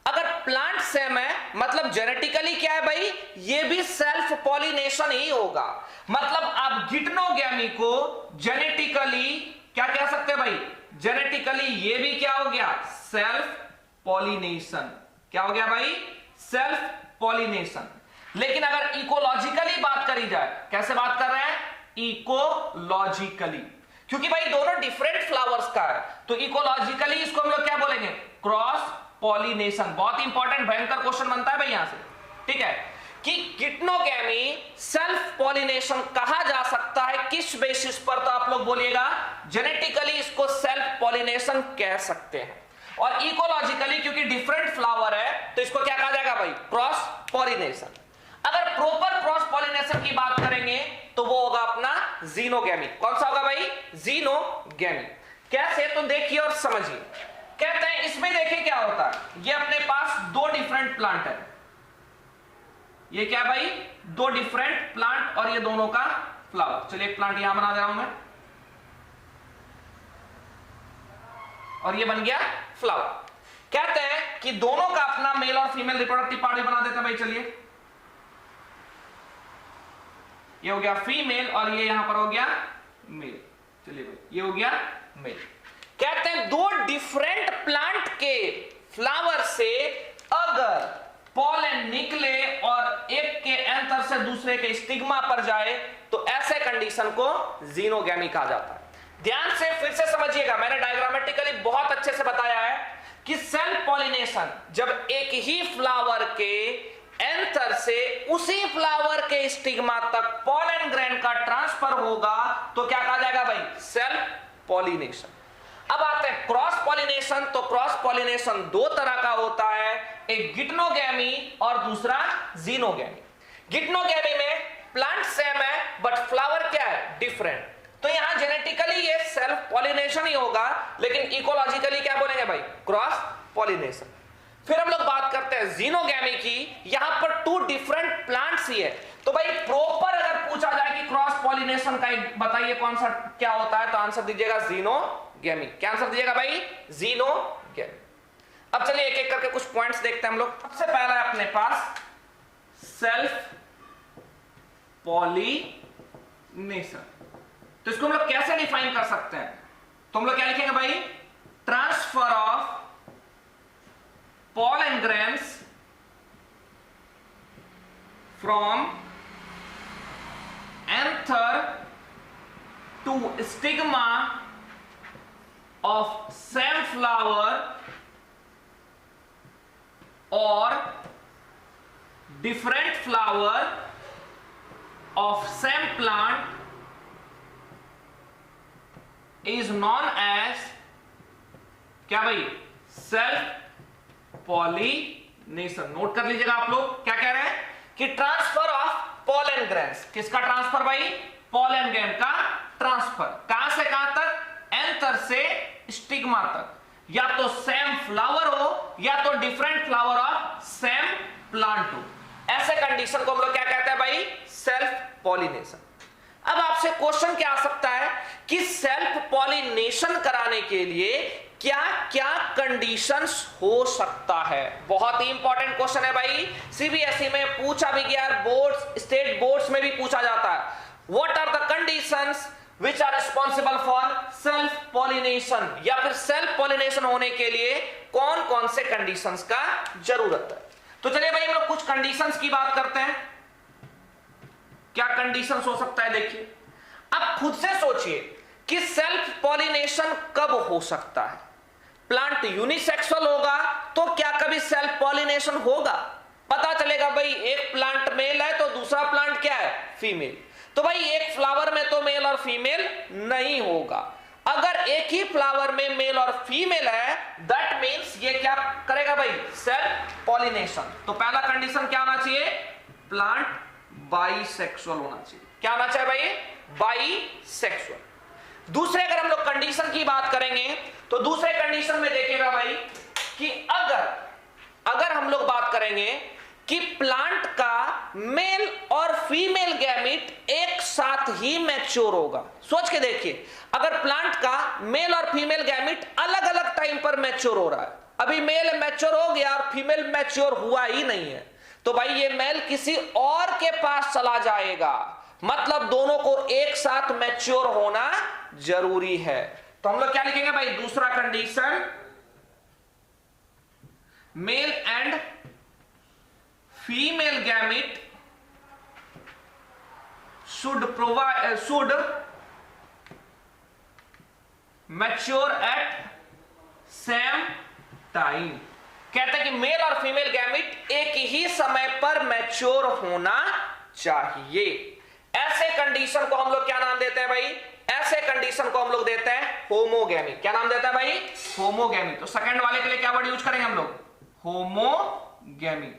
अगर प्लांट सेम है मतलब जेनेटिकली क्या है भाई? ये भी सेल्फ पॉलिनेशन ही होगा। मतलब आप गिटनोगैमी को जेनेटिकली क्या कह सकते हैं भाई? जेनेटिकली ये भी क्या हो गया? Self pollination. क्या हो गया भाई? Self pollination. लेकिन अगर इकोलॉजिकली बात करी जाए, कैसे बात कर रहे हैं? इकोलॉजिकली, क्योंकि भाई दोनों डिफरेंट फ्लावर्स का है, तो इकोलॉजिकली इसको हम लोग क्या बोलेंगे? Cross pollination. बहुत इंपॉर्टेंट भयंकर क्वेश्चन बनता है भाई यहां से, ठीक है? कि गिटनोगैमी सेल्फ पॉलिनेशन कहा जा सकता है किस बेसिस पर? तो आप लोग बोलिएगा जेनेटिकली इसको सेल्फ पॉलिनेशन कह सकते हैं, और इकोलॉजिकली क्योंकि डिफरेंट फ्लावर है तो इसको क्या कहा जाएगा भाई? Cross pollination. अगर प्रॉपर क्रॉस पॉलिनेशन की बात करेंगे तो वो होगा अपना जीनोगैमी। कौन सा होगा भाई? जीनोगैमी। कैसे? तो देखिए और समझिए। कहते हैं इसमें देखिए क्या होता है, ये अपने पास दो डिफरेंट प्लांट है। ये क्या भाई? दो डिफरेंट प्लांट और ये दोनों का फ्लावर। चलिए एक प्लांट यहां बना दे रहा हूं मैं और ये बन गया फ्लावर। कहते हैं कि दोनों का अपना मेल और फीमेल रिप्रोडक्टिव पार्ट भी बना देते हैं भाई। चलिए ये हो गया फीमेल और ये यहां पर हो गया मेल। चलिए भाई ये हो गया मेल। कहते हैं दो डिफरेंट प्लांट के फ्लावर से अगर पॉलन निकले और एक के एंथर से दूसरे के स्टिग्मा पर जाए तो ऐसे कंडीशन को जीनोगैमी कहा जाता है। ध्यान से फिर से समझिएगा, मैंने डायग्रामेटिकली बहुत अच्छे से बताया है कि सेल्फ पॉलिनेशन जब एक ही फ्लावर के एंथर से उसी फ्लावर के स्टिग्मा तक पॉलन ग्रेन का ट्रांसफर होगा तो क्या कहा जाएगा भाई, सेल्फ पॉलिनेशन। अब आते हैं क्रॉस पॉलिनेशन। तो क्रॉस पॉलिनेशन दो तरह का होता है, एक गिटनोगैमी और दूसरा जीनोगैमी। गिटनोगैमी में प्लांट सेम है बट फ्लावर क्या है, डिफरेंट। तो यहां जेनेटिकली ये सेल्फ पॉलिनेशन ही होगा, लेकिन इकोलॉजिकली क्या बोलेंगे भाई, क्रॉस पॉलिनेशन। फिर हम लोग बात करते हैं जीनोगैमी की। यहां पर टू डिफरेंट प्लांट्स ही है। तो भाई प्रॉपर अगर पूछा जाए कि क्रॉस पॉलिनेशन का बताइए कौन सा क्या होता है, तो आंसर दीजिएगा जीनोगैमी। क्या आंसर दीजिएगा भाई, जीनोगैमी। अब चलिए एक एक करके कुछ पॉइंट्स देखते हैं हम लोग। सबसे पहला है अपने पास सेल्फ पॉलिनेशन। तो इसको हम लोग कैसे डिफाइन कर सकते हैं, तो हम लोग क्या लिखेंगे भाई, transfer of pollen grains from anther to stigma of same flower or different flower of same plant is known as क्या भाई, सेल्फ पॉलिनेशन। नोट कर लीजिएगा आप लोग, क्या कह रहे हैं कि ट्रांसफर ऑफ पॉलन ग्रेन्स। किसका ट्रांसफर भाई, पॉलन ग्रेन का ट्रांसफर। कहां से कहां तक, एंथर से स्टिग्मा तक। या तो सेम फ्लावर हो या तो different flower of same plant हो। ऐसे कंडीशन को हम लोग क्या कहते हैं भाई, सेल्फ पॉलिनेशन। अब आपसे क्वेश्चन क्या आ सकता है कि सेल्फ पॉलिनेशन कराने के लिए क्या क्या कंडीशंस हो सकता है। बहुत ही इंपॉर्टेंट क्वेश्चन है भाई, सीबीएसई में पूछा भी गया, बोर्ड्स स्टेट बोर्ड्स में भी पूछा जाता है। What are the conditions which are responsible for self pollination, या फिर सेल्फ पॉलिनेशन होने के लिए कौन कौन से कंडीशंस का जरूरत है। तो चलिए भाई हम लोग कुछ कंडीशंस की बात करते हैं। क्या कंडीशंस हो सकता है, देखिए अब खुद से सोचिए कि सेल्फ पॉलिनेशन कब हो सकता है। प्लांट यूनिसेक्सुअल होगा तो क्या कभी सेल्फ पॉलिनेशन होगा, पता चलेगा भाई एक प्लांट मेल है तो दूसरा प्लांट क्या है, फीमेल। तो भाई एक फ्लावर में तो मेल और फीमेल नहीं होगा। अगर एक ही फ्लावर में मेल और फीमेल है, दैट मींस ये क्या करेगा भाई, सेल्फ पॉलिनेशन। तो पहला कंडीशन क्या होना चाहिए, प्लांट बाइसेक्सुअल होना चाहिए। क्या होना चाहिए भाई, बाइसेक्सुअल। दूसरे अगर हम लोग कंडीशन की बात करेंगे तो दूसरे कंडीशन में देखिएगा भाई कि अगर हम लोग बात करेंगे कि प्लांट का मेल और फीमेल गैमीट एक साथ ही मैच्योर होगा। सोच के देखिए, अगर प्लांट का मेल और फीमेल गैमीट अलग अलग टाइम पर मैच्योर हो रहा है, अभी मेल मैच्योर हो गया और फीमेल मैच्योर हुआ ही नहीं है, तो भाई ये मेल किसी और के पास चला जाएगा। मतलब दोनों को एक साथ मैच्योर होना जरूरी है। तो हम लोग क्या लिखेंगे भाई, दूसरा condition, male and female gamete should mature at same time. कहते हैं कि मेल और फीमेल गैमीट एक ही समय पर मैच्योर होना चाहिए। ऐसे कंडीशन को हम लोग क्या नाम देते हैं भाई, ऐसे कंडीशन को हम लोग देते हैं होमोगैमी। क्या नाम देता है भाई, होमोगैमी। तो सेकंड वाले के लिए क्या वर्ड यूज करेंगे हम लोग, होमोगैमी।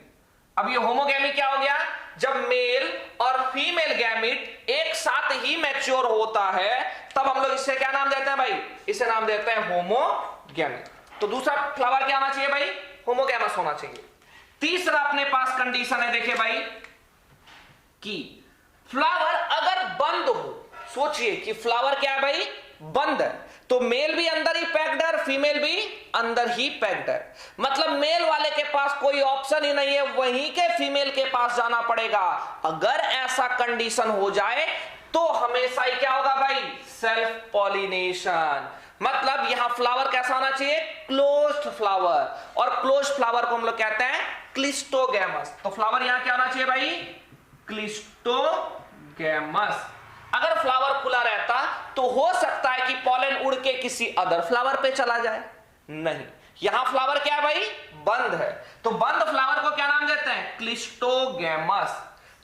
अब ये होमोगैमी क्या हो गया, जब मेल और फीमेल गैमीट एक साथ ही मैच्योर होता है तब हम लोग इसे क्या नाम देते हैं भाई, इसे नाम देते हैं होमोगैमी। तो दूसरा फ्लावर क्या होना चाहिए भाई, होमोगैमस होना चाहिए। तीसरा अपने पास कंडीशन है, देखिए भाई कि फ्लावर अगर बंद हो, सोचिए कि फ्लावर क्या है भाई, बंद है, तो मेल भी अंदर ही पैक्ड है और फीमेल भी अंदर ही पैक्ड है। मतलब मेल वाले के पास कोई ऑप्शन ही नहीं है, वहीं के फीमेल के पास जाना पड़ेगा। अगर ऐसा कंडीशन हो जाए तो हमेशा ही क्या होगा भाई, सेल्फ पॉलिनेशन। मतलब यहां फ्लावर कैसा होना चाहिए, क्लोज्ड फ्लावर, और क्लोज्ड फ्लावर को हम लोग कहते हैं क्लिस्टोगैमस। तो फ्लावर यहां क्या होना चाहिए भाई, क्लिस्टोगैमस। अगर फ्लावर खुला रहता तो हो सकता है कि पॉलन उड़ के किसी अदर फ्लावर पे चला जाए, नहीं, यहां फ्लावर क्या है भाई, बंद है। तो बंद फ्लावर को क्या नाम देते हैं, क्लिस्टोगैमस।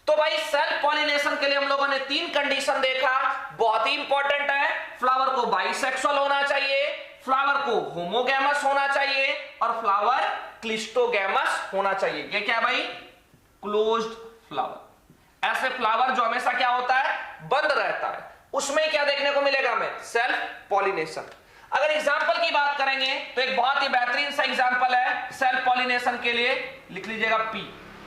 तो भाई सेल्फ पॉलिनेशन के लिए हम लोगों ने तीन कंडीशन देखा बहुत ही इंपॉर्टेंट है, फ्लावर को बाइसेक्सुअल होना चाहिए, फ्लावर को होमोगैमस होना चाहिए और फ्लावर क्लिस्टोगैमस होना चाहिए। ये क्या भाई? Closed flower. ऐसे फ्लावर जो हमेशा क्या होता है? बंद रहता है। उसमें क्या देखने को मिलेगा हमें? Self pollination. अगर एग्जाम्पल की बात करेंगे तो एक बहुत ही बेहतरीन सा एग्जाम्पल है सेल्फ पॉलिनेशन के लिए, लिख लीजिएगा पी।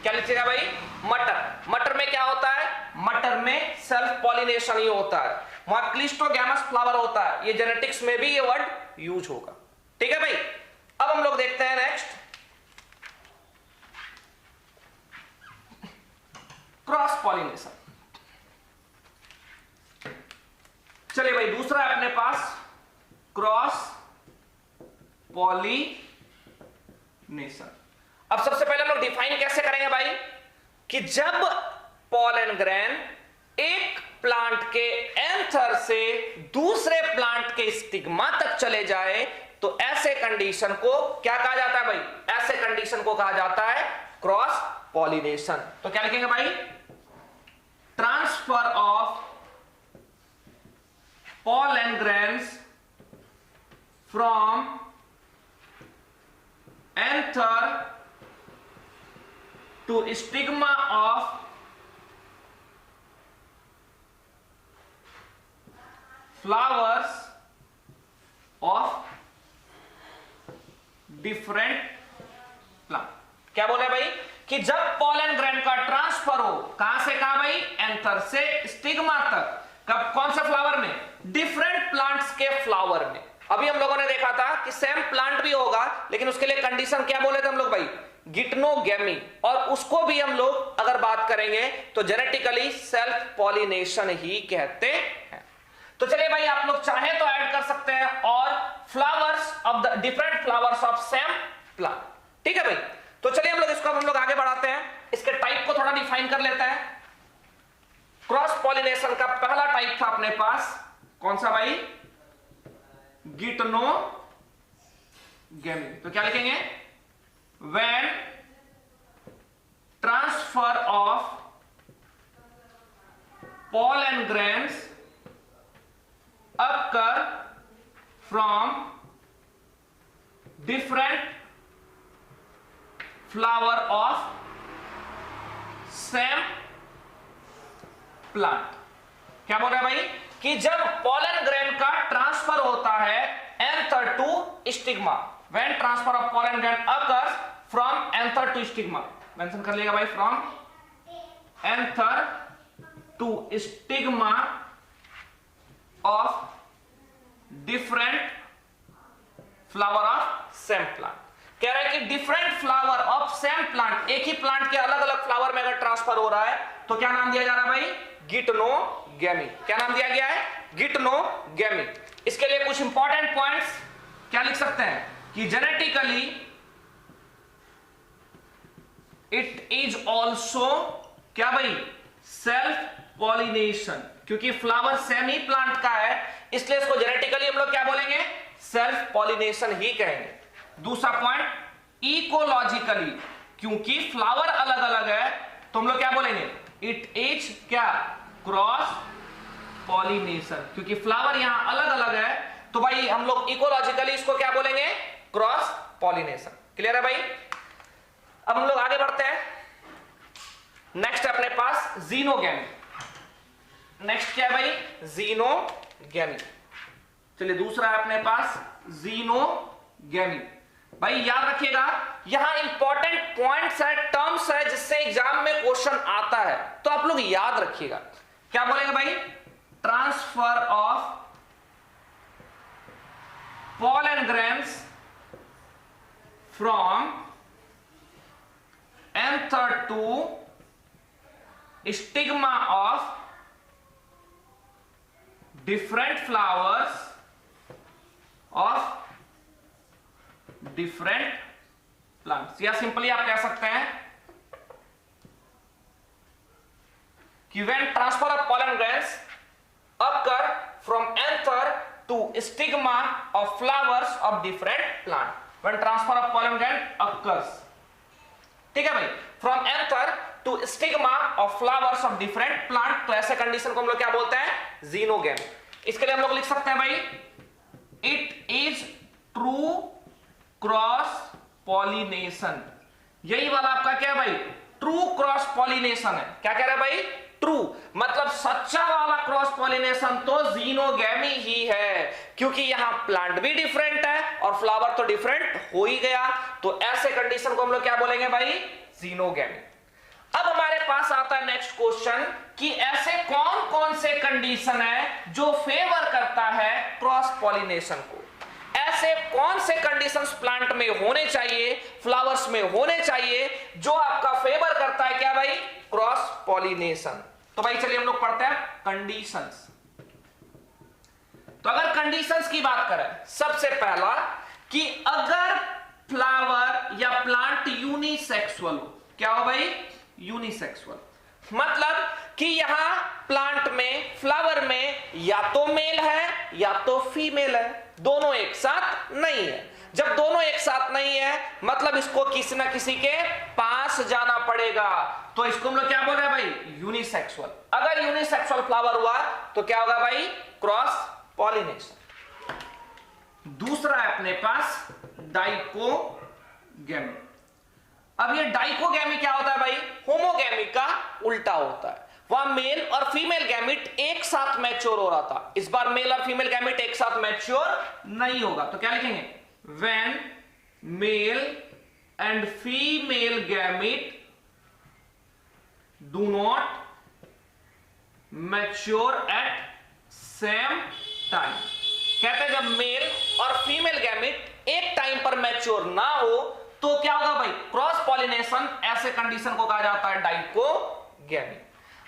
क्या लिखिएगा भाई? मटर। मटर में क्या होता है? मटर में सेल्फ पॉलिनेशन ही होता है, वहां क्लिस्टोगैमस फ्लावर होता है। ये जेनेटिक्स में भी ये वर्ड यूज होगा। ठीक है भाई। अब हम लोग देखते हैं नेक्स्ट क्रॉस पॉलिनेशन। चलिए भाई, दूसरा है अपने पास क्रॉस पॉलिनेशन। अब सबसे पहले हम लोग डिफाइन कैसे करेंगे भाई कि जब पॉलन ग्रेन एक प्लांट के एंथर से दूसरे प्लांट के स्टिग्मा तक चले जाए तो ऐसे कंडीशन को क्या कहा जाता है भाई? ऐसे कंडीशन को कहा जाता है क्रॉस पॉलिनेशन। तो क्या लिखेंगे भाई? Transfer of pollen grains from anther to stigma of flowers of different plant। क्या बोले भाई कि जब पॉलन ग्रेन का ट्रांसफर हो, कहां से कहां भाई? एंथर से स्टिग्मा तक। कब? कौन से फ्लावर में? डिफरेंट प्लांट्स के फ्लावर में। अभी हम लोगों ने देखा था कि सेम प्लांट भी होगा, लेकिन उसके लिए कंडीशन क्या बोले थे हम लोग भाई? गिटनोगेमी। और उसको भी हम लोग अगर बात करेंगे तो जेनेटिकली सेल्फ पॉलिनेशन ही कहते हैं। तो चलिए भाई, आप लोग चाहे तो ऐड कर सकते हैं और flowers of the different flowers of same plant. ठीक है भाई। तो चलिए हम लोग आगे बढ़ाते हैं, इसके टाइप को थोड़ा डिफाइन कर लेते हैं। क्रॉस पॉलिनेशन का पहला टाइप था अपने पास, कौन सा भाई? गिटनोगेमी। तो क्या लिखेंगे? When transfer of pollen grains occur from different flower of same plant. क्या बोल रहा है भाई कि जब पॉलन ग्रेन का ट्रांसफर होता है anther to stigma, when transfer of pollen grain occurs from anther to stigma, mention कर लिएगा भाई, from anther to stigma of different flower of same plant. कह रहा है कि different flower of same plant, एक ही प्लांट के अलग अलग फ्लावर में अगर ट्रांसफर हो रहा है तो क्या नाम दिया जा रहा है भाई? गिटनोगेमी। क्या नाम दिया गया है? गिटनोगेमी। इसके लिए कुछ इंपॉर्टेंट पॉइंट्स क्या लिख सकते हैं कि जेनेटिकली इट इज ऑल्सो क्या भाई? Self pollination. क्योंकि फ्लावर सेम ही प्लांट का है इसलिए इसको जेनेटिकली हम लोग क्या बोलेंगे? सेल्फ पॉलिनेशन ही कहेंगे। दूसरा पॉइंट, इकोलॉजिकली, क्योंकि फ्लावर अलग अलग है तो हम लोग क्या बोलेंगे? इट इज क्या? Cross pollination. क्योंकि फ्लावर यहां अलग अलग है तो भाई हम लोग इकोलॉजिकली इसको क्या बोलेंगे? Cross pollination. क्लियर है भाई? अब हम लोग आगे बढ़ते हैं। नेक्स्ट है अपने पास जीनोगेमी। नेक्स्ट क्या है भाई? जीनोगेमी। चलिए दूसरा है अपने पास जीनोगेमी। भाई याद रखिएगा, यहां इंपॉर्टेंट पॉइंट्स है, टर्म्स है जिससे एग्जाम में क्वेश्चन आता है, तो आप लोग याद रखिएगा। क्या बोलेंगे भाई? Transfer of pollen grains from anther to stigma of different flowers of different plants। या सिंपली आप कह सकते हैं कि when transfer of pollen grains occur from anther to stigma of flowers of different plant, when transfer of pollen grain occurs, ठीक है भाई, from anther to to stigma of flowers of different plant, तो ऐसे condition को हम लोग क्या बोलते हैं, जीनोगेमी। इसके लिए हम लोग लिख सकते हैं भाई, it is true cross pollination. यही वाला आपका क्या है भाई, ट्रू क्रॉस पॉलिनेशन है। क्या कह रहा है भाई, ट्रू मतलब सच्चा वाला क्रॉस पॉलिनेशन तो जीनोगेमी ही है, क्योंकि यहां प्लांट भी डिफरेंट है और फ्लावर तो डिफरेंट हो ही गया, तो ऐसे कंडीशन को हम लोग क्या बोलेंगे भाई, जीनोगेमी। अब हमारे पास आता है नेक्स्ट क्वेश्चन कि ऐसे कौन कौन से कंडीशन है जो फेवर करता है क्रॉस पॉलिनेशन को। ऐसे कौन से कंडीशंस प्लांट में होने चाहिए, फ्लावर्स में होने चाहिए, जो आपका फेवर करता है क्या भाई, क्रॉस पॉलिनेशन। तो भाई चलिए हम लोग पढ़ते हैं कंडीशंस। तो अगर कंडीशंस की बात करें, सबसे पहला कि अगर फ्लावर या प्लांट यूनिसेक्सुअल हो। क्या हो भाई, यूनिसेक्सुअल मतलब कि यहां प्लांट में, फ्लावर में या तो मेल है या तो फीमेल है, दोनों एक साथ नहीं है। जब दोनों एक साथ नहीं है मतलब इसको किसी ना किसी के पास जाना पड़ेगा, तो इसको हम लोग क्या बोल रहे हैं भाई, यूनिसेक्सुअल। अगर यूनिसेक्सुअल फ्लावर हुआ तो क्या होगा भाई, क्रॉस पॉलिनेशन। दूसरा है अपने पास डाइकोगेमी। अब ये डाइकोगेमी क्या होता है भाई, होमोगेमी का उल्टा होता है। वहां मेल और फीमेल गैमिट एक साथ मैच्योर हो रहा था, इस बार मेल और फीमेल गैमिट एक साथ मैच्योर नहीं होगा, तो क्या लिखेंगे, when male and female gamete do not mature at same time. कहते हैं जब मेल और फीमेल गैमिट एक टाइम पर मैच्योर ना हो तो क्या होगा भाई, क्रॉस पॉलिनेशन। ऐसे कंडीशन को कहा जाता है डाइकोगेमी।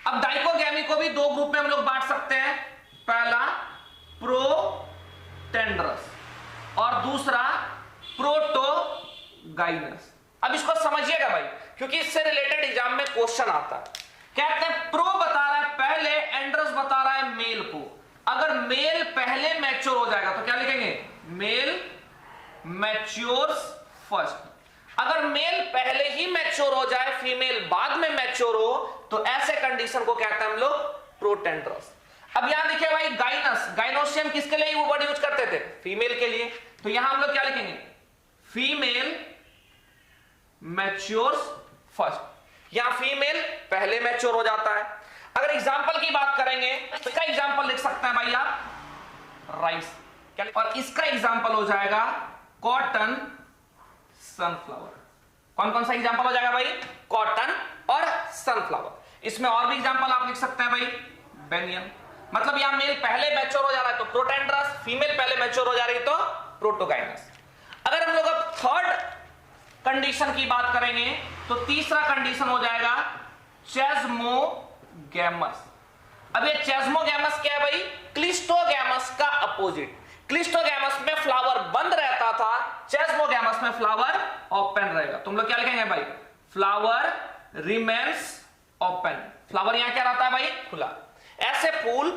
अब डाइकोगेमी को भी दो ग्रुप में हम लोग बांट सकते हैं, पहला प्रोटेंड्रस और दूसरा प्रोटोगाइनस। अब इसको समझिएगा भाई, क्योंकि इससे रिलेटेड एग्जाम में क्वेश्चन आता है। कहते हैं प्रो बता रहा है पहले, एंड्रस बता रहा है मेल को। अगर मेल पहले मैच्योर हो जाएगा तो क्या लिखेंगे, मेल मैच्योर्स फर्स्ट। अगर मेल पहले ही मैच्योर हो जाए, फीमेल बाद में मैच्योर हो, तो ऐसे कंडीशन को कहते हैं हम लोग प्रोटेंड्रस। अब यहां देखिए भाई, गाइनस, गाइनोसियम किसके लिए वो वर्ड यूज करते थे, फीमेल के लिए, तो यहां हम लोग क्या लिखेंगे, फीमेल मैच्योर्स फर्स्ट। यहां फीमेल पहले मैच्योर हो जाता है। अगर एग्जांपल की बात करेंगे तो इसका एग्जांपल लिख सकते हैं भाई आप, राइस, और इसका एग्जांपल हो जाएगा कॉटन, सनफ्लावर। कौन कौन सा एग्जांपल हो जाएगा भाई, कॉटन और सनफ्लावर। इसमें और भी एग्जांपल आप लिख सकते हैं भाई, बेनियम। मतलब यहां मेल पहले मैच्योर हो जा रहा है तो प्रोटेंड्रस, फीमेल पहले मैच्योर हो जा रही है तो प्रोटोगाइनस। अगर हम लोग अब थर्ड कंडीशन की बात करेंगे तो तीसरा कंडीशन हो जाएगा चेस्मोगैमस। अब ये चेस्मोगैमस क्या है भाई, क्लिस्टोगैमस का अपोजिट। क्लिस्टोगैमस में फ्लावर बंद रहता था, चेस्मोगैमस में फ्लावर ओपन रहेगा। तुम लोग क्या लिखेंगे भाई, फ्लावर रिमेन्स ओपन। फ्लावर यहां क्या रहता है भाई, खुला। ऐसे फूल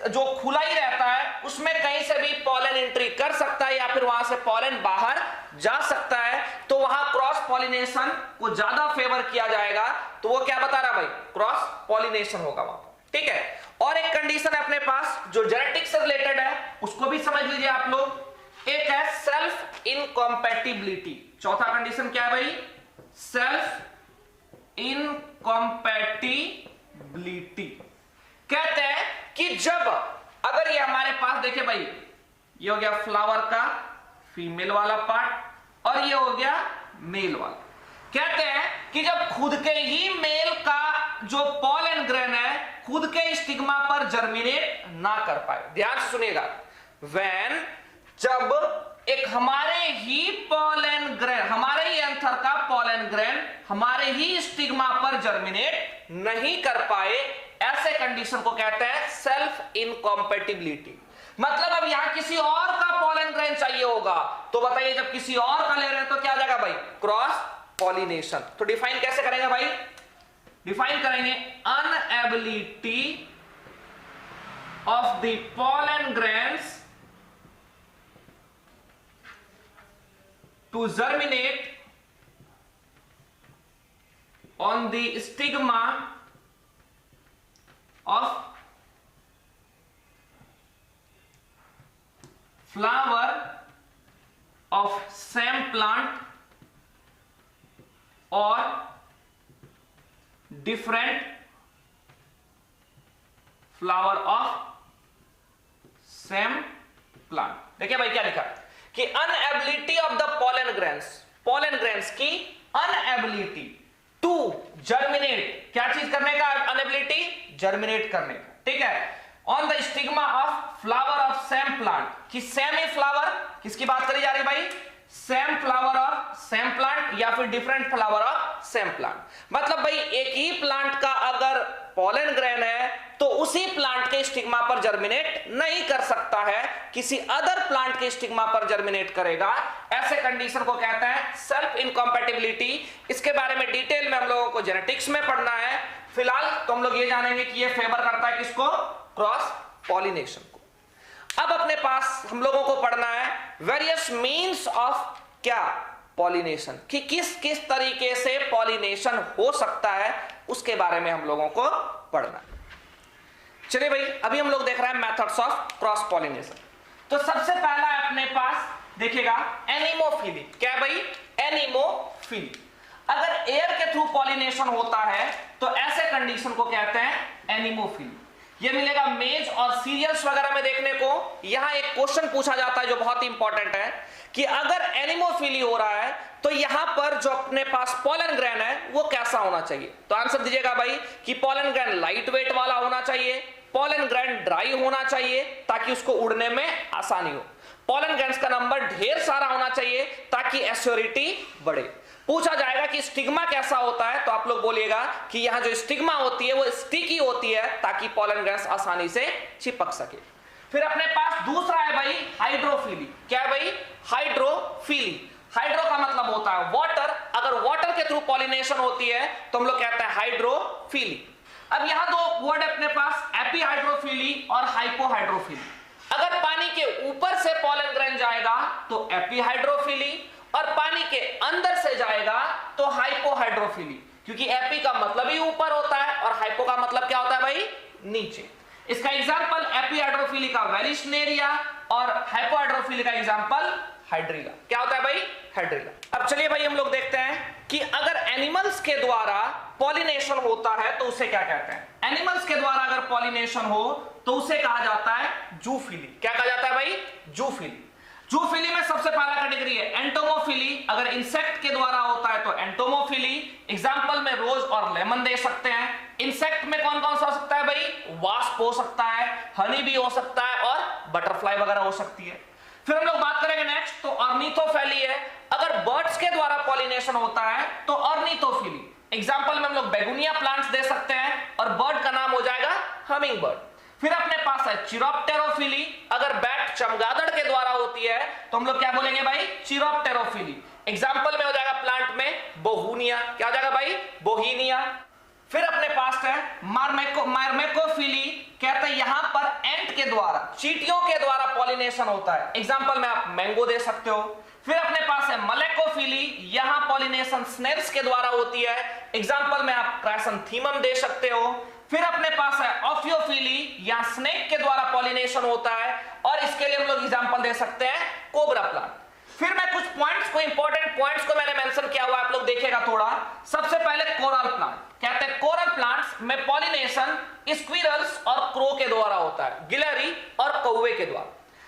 जो खुला ही रहता है उसमें कहीं से भी पॉलन एंट्री कर सकता है या फिर वहां से पॉलन बाहर जा सकता है, तो वहां क्रॉस पॉलिनेशन को ज्यादा फेवर किया जाएगा। तो वो क्या बता रहा है भाई, क्रॉस पॉलिनेशन होगा वहां पर, ठीक है। और एक कंडीशन है अपने पास जो जेनेटिक्स से रिलेटेड है, उसको भी समझ लीजिए आप लोग। एक है सेल्फ इनकॉम्पैटिबिलिटी। चौथा कंडीशन क्या है भाई, सेल्फ इनकॉम्पैटिबिलिटी। कहते हैं कि जब अगर ये हमारे पास देखिए भाई, ये हो गया फ्लावर का फीमेल वाला पार्ट और ये हो गया मेल वाला। कहते हैं कि जब खुद के ही मेल का जो पॉलन ग्रेन है खुद के स्टिग्मा पर जर्मिनेट ना कर पाए, ध्यान से सुनिएगा, व्हेन जब एक हमारे ही पॉलन ग्रेन, हमारे ही एंथर का पॉलन ग्रेन हमारे ही स्टिग्मा पर जर्मिनेट नहीं कर पाए, ऐसे कंडीशन को कहते हैं सेल्फ इनकॉम्पैटिबिलिटी। मतलब अब यहां किसी और का पॉलन ग्रेन चाहिए होगा, तो बताइए जब किसी और का ले रहे हैं तो क्या आ जाएगा भाई, क्रॉस पॉलिनेशन। तो डिफाइन कैसे करेंगे भाई, डिफाइन करेंगे inability of the pollen grains to germinate on the stigma of flower of same plant or different flower of same plant। देखिए भाई क्या लिखा कि अनएबिलिटी ऑफ द पोलन ग्रेन्स की अनएबिलिटी टू जर्मिनेट, क्या चीज करने का, अनएबिलिटी जर्मिनेट करने का, ठीक है, on the stigma of flower of same plant, कि सेम ही फ्लावर, किसकी बात करी जा रही है भाई, same flower of same plant या फिर different flower of same plant. मतलब भाई एक ही प्लांट का अगर पोलन ग्रेन है तो उसी प्लांट के स्टिग्मा पर जर्मिनेट नहीं कर सकता है, किसी अदर प्लांट के स्टिग्मा पर जर्मिनेट करेगा। ऐसे कंडीशन को कहते हैं सेल्फ इनकॉम्पैटिबिलिटी। इसके बारे में डिटेल में हम लोगों को जेनेटिक्स में पढ़ना है। फिलहाल तो हम लोग ये जानेंगे कि ये फेवर करता है किसको, क्रॉस पॉलिनेशन को। अब अपने पास हम लोगों को पढ़ना है वेरियस मीन्स ऑफ क्या, पॉलिनेशन, कि किस किस तरीके से पॉलिनेशन हो सकता है, उसके बारे में हम लोगों को पढ़ना है। चलिए भाई, अभी हम लोग देख रहे हैं मेथड्स ऑफ क्रॉस पॉलिनेशन। तो सबसे पहला है अपने पास, देखिएगा एनिमोफिली। क्या भाई, एनिमोफिली। अगर एयर के थ्रू पॉलिनेशन होता है तो ऐसे कंडीशन को कहते हैं एनिमोफिली। ये मिलेगा मेज और सीरियल्स वगैरह में देखने को। यहां एक क्वेश्चन पूछा जाता है जो बहुत ही इंपॉर्टेंट है कि अगर एनिमोफिली हो रहा है तो यहां पर जो अपने पास पोलन ग्रेन है वो कैसा होना चाहिए। तो आंसर दीजिएगा भाई कि पोलन ग्रेन लाइट वेट वाला होना चाहिए, पोलन ग्रेन ड्राई होना चाहिए ताकि उसको उड़ने में आसानी हो, पोलन ग्रेन्स का नंबर ढेर सारा होना चाहिए ताकि एश्योरिटी बढ़े। पूछा जाएगा कि स्टिग्मा कैसा होता है तो आप लोग बोलिएगा कि यहां जो स्टिग्मा होती है वो स्टिकी होती है ताकि पोलन ग्रेन्स आसानी से चिपक सके। फिर अपने पास दूसरा है भाई हाइड्रोफिली। क्या है भाई, हाइड्रोफिली। हाइड्रो का मतलब होता है वाटर, अगर वाटर के थ्रू पॉलिनेशन होती है तो हम लोग कहते हैं हाइड्रोफिली। अब यहां दो वर्ड अपने पास, एपीहाइड्रोफिली और हाइपोहाइड्रोफिली। अगर पानी के ऊपर से पोलन ग्रेन जाएगा तो एपीहाइड्रोफिली और पानी के अंदर से जाएगा तो हाइपोहाइड्रोफिली, क्योंकि एपी का मतलब ही ऊपर होता है और हाइपो का मतलब क्या होता है भाई, नीचे। इसका एग्जांपल एपीहाइड्रोफिली का वेलिशनेरिया और हाइपोहाइड्रोफिली का एग्जांपल हाइड्रिला। क्या होता है भाई, हाइड्रिला। अब चलिए भाई हम लोग देखते हैं कि अगर एनिमल्स के द्वारा पॉलिनेशन होता है तो उसे क्या कहते हैं। एनिमल्स के द्वारा अगर पॉलिनेशन हो तो उसे कहा जाता है जूफिली। क्या कहा जाता है भाई, जूफिली। जूफिली में सबसे पहला कैटेगरी है एंटोमोफिली। अगर इंसेक्ट के द्वारा होता है तो एंटोमोफिली। एग्जांपल में रोज और लेमन दे सकते हैं। इंसेक्ट में कौन कौन सा हो सकता है भाई, वास्प हो सकता है, हनी भी हो सकता है और बटरफ्लाई वगैरह हो सकती है। फिर हम लोग बात करेंगे नेक्स्ट तो ऑर्निथोफैली है। अगर बर्ड्स के द्वारा पॉलिनेशन होता है तो ऑर्निथोफिली। एग्जांपल में हम लोग बेगुनिया प्लांट्स दे सकते हैं और बर्ड का नाम हो जाएगा हमिंग बर्ड। फिर अपने पास है चिरोप्टेरोफिली। अगर बैट चमगादड़ के द्वारा होती है तो हम लोग क्या बोलेंगे भाई, चिरोप्टेरोफिली। एग्जांपल में हो जाएगा प्लांट में बोहुनिया। क्या हो जाएगा भाई, बोहीनिया। फिर अपने पास है मार्मेकोफिली। कहते हैं यहां पर एंट के द्वारा, चींटियों के द्वारा पॉलिनेशन होता है। एग्जांपल में आप मैंगो दे सकते हो। फिर अपने पास है मलेकोफिली। यहां पॉलिनेशन स्नेल्स के द्वारा होती है। एग्जांपल में आप क्रायसैंथेमम दे सकते हो। फिर अपने पास है ऑफियोफिली। यहां स्नेक के द्वारा पॉलिनेशन होता है और इसके लिए हम लोग एग्जांपल दे सकते हैं कोबरा प्लांट। फिर मैं कुछ पॉइंट्स को, इंपॉर्टेंट पॉइंट्स को मैंने मेंशन किया हुआ, आप लोग देखिएगा थोड़ा। सबसे पहले कोरल प्लांट। कहते हैं कोरल प्लांट्स में पॉलिनेशन स्क्विरल्स और क्रो के द्वारा होता है, गिलहरी और कौवे के द्वारा।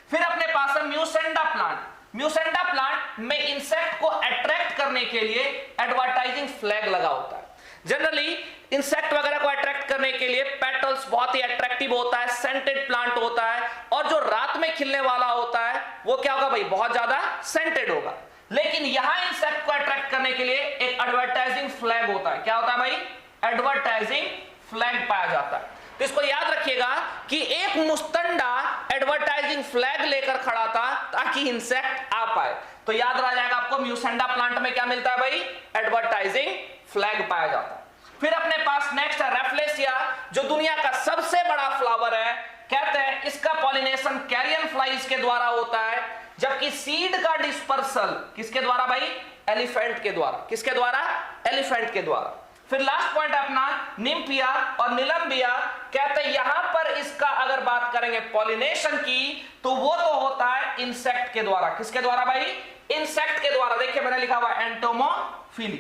फिर अपने पास है म्यूसेंडा प्लांट। म्यूसेंडा प्लांट में इंसेक्ट को अट्रैक्ट करने के लिए एडवर्टाइजिंग फ्लैग लगा होता है। जनरली इंसेक्ट वगैरह को अट्रैक्ट करने के लिए पेटल्स बहुत ही अट्रैक्टिव होता है, सेंटेड प्लांट होता है और जो रात में खिलने वाला होता है वो क्या होगा भाई, बहुत ज्यादा सेंटेड होगा। लेकिन यहां इंसेक्ट को अट्रैक्ट करने के लिए एक एडवर्टाइजिंग फ्लैग होता है। क्या होता है भाई, एडवर्टाइजिंग फ्लैग पाया जाता है। तो इसको याद रखिएगा कि एक मुस्तंडा एडवर्टाइजिंग फ्लैग लेकर खड़ा था ताकि इंसेक्ट आ पाए। तो याद रह जाएगा आपको, म्यूसेंडा प्लांट में क्या मिलता है भाई, एडवर्टाइजिंग फ्लैग पाया जाता है। फिर अपने पास नेक्स्ट है रेफ्लेसिया, जो दुनिया का सबसे बड़ा फ्लावर है। कहते हैं इसका पॉलिनेशन कैरियन फ्लाइज के द्वारा होता है, जबकि सीड का डिस्पर्सल किसके द्वारा भाई, एलिफेंट के द्वारा। किसके द्वारा, एलिफेंट के द्वारा। फिर लास्ट पॉइंट अपना निम्फिया और निलंबिया, कहते हैं यहां पर इसका अगर बात करेंगे पॉलिनेशन की तो वो तो होता है इंसेक्ट के द्वारा। किसके द्वारा भाई? इंसेक्ट के द्वारा। देखिए मैंने लिखा हुआ एंटोमोफिली,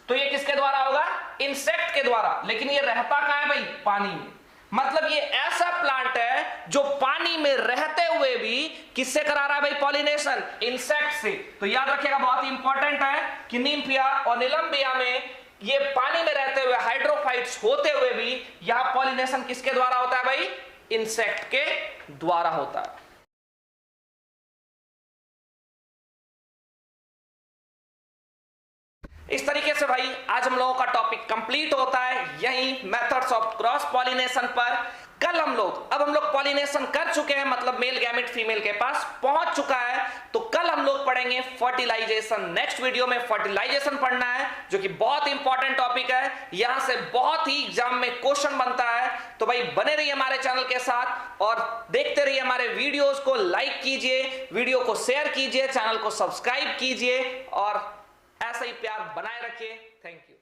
तो ये किसके द्वारा होगा? इंसेक्ट के द्वारा। लेकिन ये रहता कहां है भाई? पानी में। मतलब ये ऐसा प्लांट है जो पानी में रहते हुए भी किससे करा रहा है भाई पॉलिनेशन? इंसेक्ट से। तो याद रखिएगा, बहुत ही इंपॉर्टेंट है कि निम्फिया और निलंबिया में ये पानी में रहते हुए हाइड्रोफाइट्स होते हुए भी यहां पॉलिनेशन किसके द्वारा होता है भाई? इंसेक्ट के द्वारा होता है। इस तरीके से भाई आज हम लोगों का टॉपिक कंप्लीट होता है यही मेथड्स ऑफ क्रॉस पॉलिनेशन पर। कल हम लोग पॉलिनेशन कर चुके हैं, मतलब मेल गैमेट फीमेल के पास पहुंच चुका है, तो कल हम लोग पढ़ेंगे फर्टिलाइजेशन। नेक्स्ट वीडियो में फर्टिलाइजेशन पढ़ना है, जो कि बहुत इंपॉर्टेंट टॉपिक है, यहां से बहुत ही एग्जाम में क्वेश्चन बनता है। तो भाई बने रहिए हमारे चैनल के साथ और देखते रहिए हमारे वीडियोस को। लाइक कीजिए, वीडियो को शेयर कीजिए, चैनल को सब्सक्राइब कीजिए और ऐसा ही प्यार बनाए रखिए। Thank you.